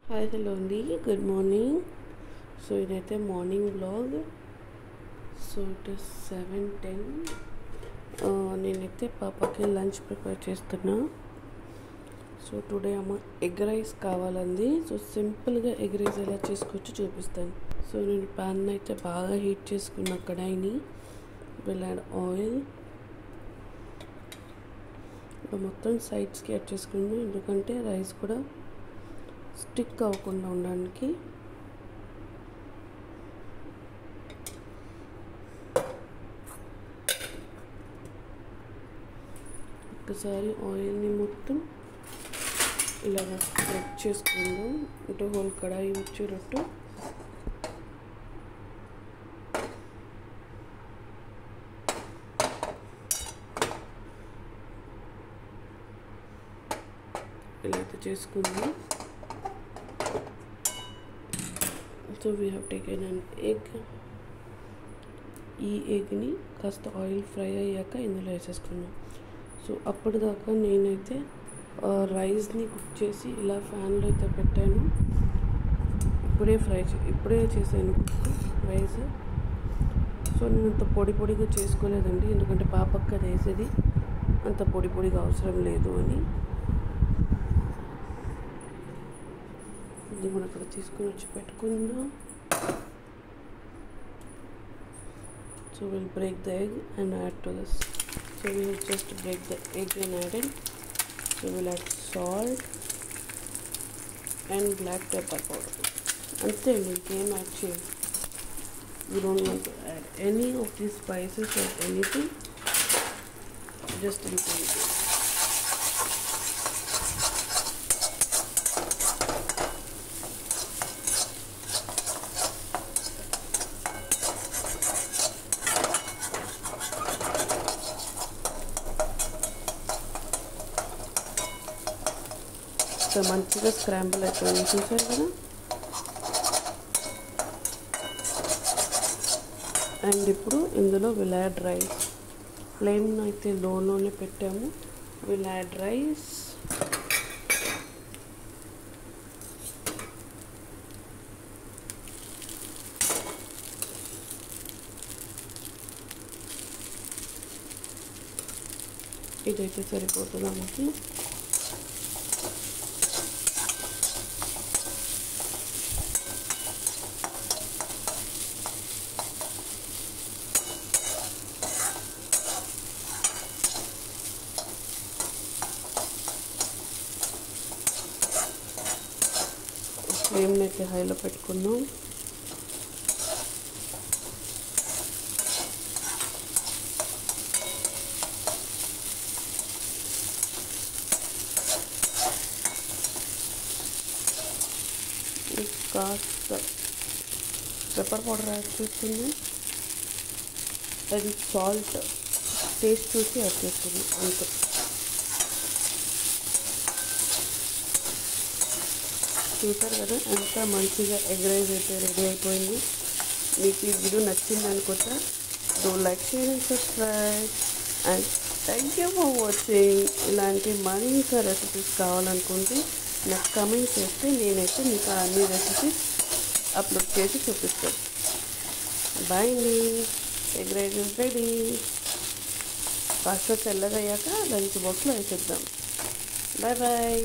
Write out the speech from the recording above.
Hi hello అండి, good morning. So ఇదైతే morning vlog. So it is 7:10. నేనైతే పాపకి లంచ్ ప్రిపేర్ చేస్తున్నా. సో టుడే అమ్మ ఎగ్ రైస్ కావాలంది. సో సింపుల్గా ఎగ్ రైస్ ఎలా చేసుకోవచ్చో చూపిస్తాను. సో నేను ప్యాన్ అయితే బాగా హీట్ చేసుకున్న కడాయిని విల్ యాడ్ ఆయిల్. మొత్తం సైడ్స్కి యాడ్ చేసుకున్నాను, ఎందుకంటే రైస్ కూడా స్టిక్ అవ్వకుండా ఉండడానికి. ఒకసారి ఆయిల్ని మొత్తం ఇలాగ స్ప్రెడ్ చేసుకుందాం, ఇటు హోల్ కడాయి వచ్చేటట్టు. ఇలా అయితే చేసుకుందాం. So we have taken an egg. ఈ ఎగ్ని కాస్త ఆయిల్ ఫ్రై అయ్యాక ఇందులో వేసేసుకున్నాం. సో అప్పటిదాకా నేనైతే రైస్ని కుక్ చేసి ఇలా ఫ్యాన్లో అయితే పెట్టాను. ఇప్పుడే చేశాను కుక్ రైస్. సో నేను అంత పొడిగా చేసుకోలేదండి, ఎందుకంటే పాపక్క వేసేది అంత పొడిగా అవసరం లేదు అని. ఇది మనం అక్కడ తీసుకొని వచ్చి పెట్టుకుందాం. So we'll break the egg and add to this. So we will just break the egg and add it. So we'll add salt and black pepper powder. అంతే అండి, ఇంకేం యాడ్ చేయాలి. You don't want to add any of these spices or anything. Just little. So మంచిగా scramble అయిపోయింది, చూసారు కదా. And ఇప్పుడు ఇందులో విల్ యాడ్ రైస్. ఫ్లేమ్ అయితే లోనే పెట్టాము. Will add rice. ఇదైతే సరిపోతుంది మనకి. ఫ్లేమ్ అయితే హైలో పెట్టుకున్నాం. కాస్త పెప్పర్ పౌడర్ యాడ్ చేస్తుంది, అది సాల్ట్ టేస్ట్ చూసి యాడ్ చేస్తుంది అంతే. చూసారు కదా ఎంత మంచిగా ఎగ్ రైస్ అయితే రెడీ అయిపోయింది. మీకు ఈ వీడియో నచ్చింది అనుకుంటా. Do like, share and subscribe. And thank you for watching. ఇలాంటి మరింత రెసిపీస్ కావాలనుకుంటే నాకు కమెంట్ చేస్తే నేనైతే మీకు అన్ని రెసిపీస్ అప్లోడ్ చేసి చూపిస్తాను. బాయ్ అండి, ఎగ్ రైస్ రెడీ. కాస్త తెల్లగా అయ్యాక లంచ్ బాక్స్లో వేసేద్దాం. Bye bye.